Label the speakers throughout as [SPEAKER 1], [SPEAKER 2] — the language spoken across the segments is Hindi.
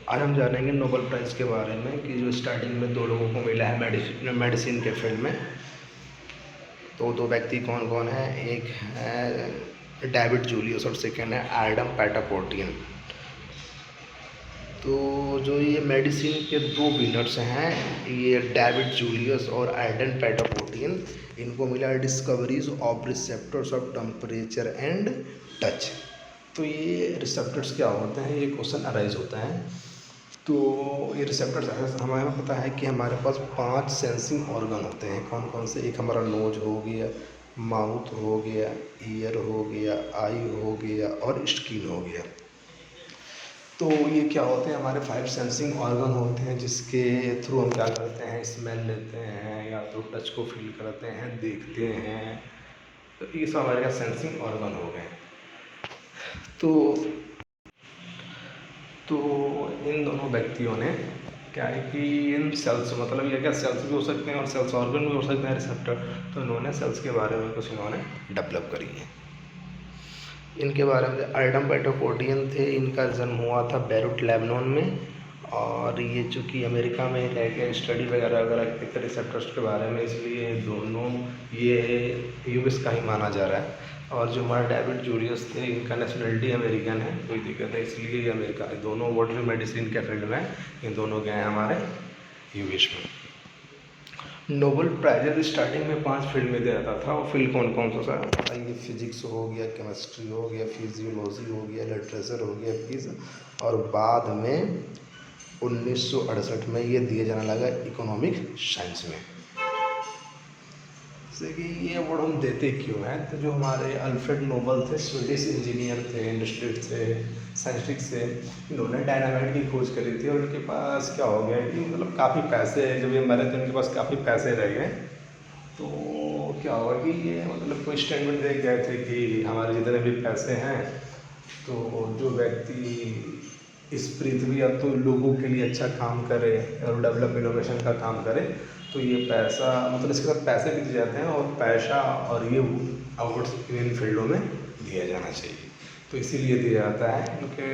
[SPEAKER 1] आज हम जानेंगे नोबेल प्राइज़ के बारे में कि जो स्टार्टिंग में दो लोगों को मिला है मेडिसिन के फील्ड में। तो दो व्यक्ति कौन कौन है, एक है डेविड जूलियस और सेकेंड है एडम पेटापोर्टियन। तो जो ये मेडिसिन के दो विनर्स हैं, ये डेविड जूलियस और एडम पेटापोर्टियन, इनको मिला discoveries of receptors of temperature and touch. तो ये रिसेप्टर्स क्या होते हैं, ये क्वेश्चन अराइज होता है। तो ये रिसेप्टर्स हमें पता है कि हमारे पास 5 सेंसिंग ऑर्गन होते हैं। कौन कौन से? एक हमारा नोज हो गया, माउथ हो गया, ईयर हो गया, आई हो गया और स्किन हो गया। तो ये क्या होते हैं, हमारे 5 सेंसिंग ऑर्गन होते हैं जिसके थ्रू हम क्या करते हैं, स्मेल लेते हैं या तो टच को फील करते हैं, देखते हैं। तो ये सब हमारे का सेंसिंग ऑर्गन हो गए। तो इन दोनों व्यक्तियों ने क्या है कि इन सेल्स, मतलब ये क्या सेल्स भी हो सकते हैं और सेल्स ऑर्गन भी हो सकते हैं रिसेप्टर, तो इन्होंने सेल्स के बारे में कुछ इन्होंने डेवलप करी है। इनके बारे में एडम पेटापोर्टियन थे, इनका जन्म हुआ था बेरूट लेबनान में, और ये चूँकि अमेरिका में रह के स्टडी वगैरह करते थे रिसेप्टर्स के बारे में, इसलिए दोनों ये यूएस का ही माना जा रहा है। और जो हमारे डेविड जूलियस थे, इनका नेशनलिटी अमेरिकन है, कोई दिक्कत है, इसलिए ये अमेरिका है। दोनों वर्ल्ड में मेडिसिन के फील्ड में इन दोनों गए हैं हमारे यूएस में। नोबेल प्राइजेज स्टार्टिंग में 5 फील्ड में दिया जाता था। वो फील्ड कौन कौन सा था? ये फिजिक्स हो गया, केमिस्ट्री हो गया, फिजियोलॉजी हो गया, लिटरेचर हो गया, फिज, और बाद में 1968 में ये दिया जाने लगा इकोनॉमिक साइंस में। जैसे कि ये अवार्ड हम देते क्यों हैं, तो जो हमारे अल्फ्रेड नोबल थे, स्वीडिश इंजीनियर थे, इंडस्ट्रिस्ट थे, साइंटिस्ट थे, इन्होंने डायनामाइट की खोज करी थी। और उनके पास क्या हो गया कि मतलब काफ़ी पैसे, जब ये मरे थे उनके पास काफ़ी पैसे रह गए। तो क्या हुआ कि ये मतलब कोई स्टेटमेंट दे गए थे कि हमारे जितने भी पैसे हैं, तो जो व्यक्ति इस पृथ्वी या तो लोगों के लिए अच्छा काम करे और डेवलप इनोवेशन का काम करे, तो ये पैसा, मतलब इसके साथ पैसे भी दिए जाते हैं, और पैसा और ये अवार्ड्स इन फील्डों में दिया जाना चाहिए। तो इसीलिए दिया जाता है क्योंकि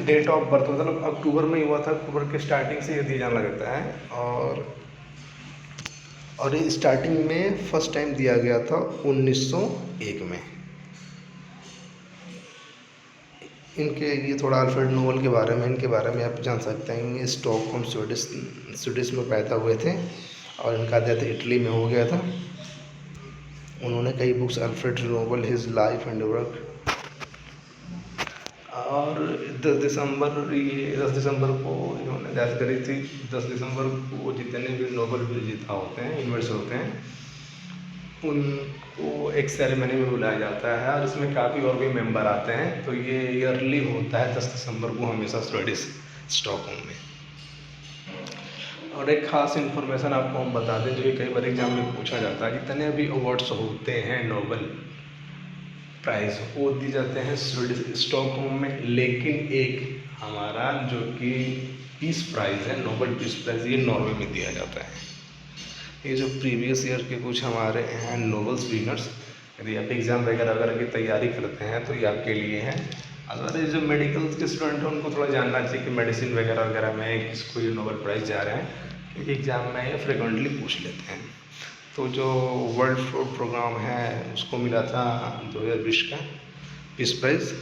[SPEAKER 1] डेट ऑफ बर्थ मतलब अक्टूबर में ही हुआ था, अक्टूबर के स्टार्टिंग से ये दिया जाने लगता है। और ये स्टार्टिंग में फर्स्ट टाइम दिया गया था 1901 में। इनके ये थोड़ा अल्फ्रेड नोबेल के बारे में, इनके बारे में आप जान सकते हैं। ये स्टॉकहोम स्वीडिश में पैदा हुए थे और इनका डेथ इटली में हो गया था। उन्होंने कई books, Alfred Nobel, his life and work, और 10 दिसंबर को इन्होंने डेथ करी थी। 10 दिसंबर को जितने भी नोबेल विजेता होते हैं, इन्वेस्टर होते हैं, उनको एक सेरेमनी में बुलाया जाता है और इसमें काफ़ी और भी मेंबर आते हैं। तो ये ईयरली होता है 10 दिसंबर को, हमेशा स्वीडिश स्टॉकहोम में। और एक ख़ास इन्फॉर्मेशन आपको हम बता दें, जो कि कई बार एग्जाम में पूछा जाता है, जितने भी अवार्ड्स होते हैं नोबेल प्राइज़, वो दिए जाते हैं स्वीडिश स्टॉकहोम में। लेकिन एक हमारा जो कि पीस प्राइज़ है, नोबेल पीस प्राइज़, ये नॉर्वे में दिया जाता है। ये जो प्रीवियस ईयर के कुछ हमारे हैं नोबेल्स विनर्स, यदि आप एग्ज़ाम वगैरह की तैयारी करते हैं तो ये आपके लिए हैं। अगर ये जो मेडिकल के स्टूडेंट हैं, उनको थोड़ा जानना चाहिए कि मेडिसिन वगैरह में किसको ये नोबेल प्राइज़ जा रहे हैं, क्योंकि एग्ज़ाम में ये फ्रिक्वेंटली पूछ लेते हैं। तो जो वर्ल्ड फूड प्रोग्राम है, उसको मिला था 2020 का पीस प्राइज़।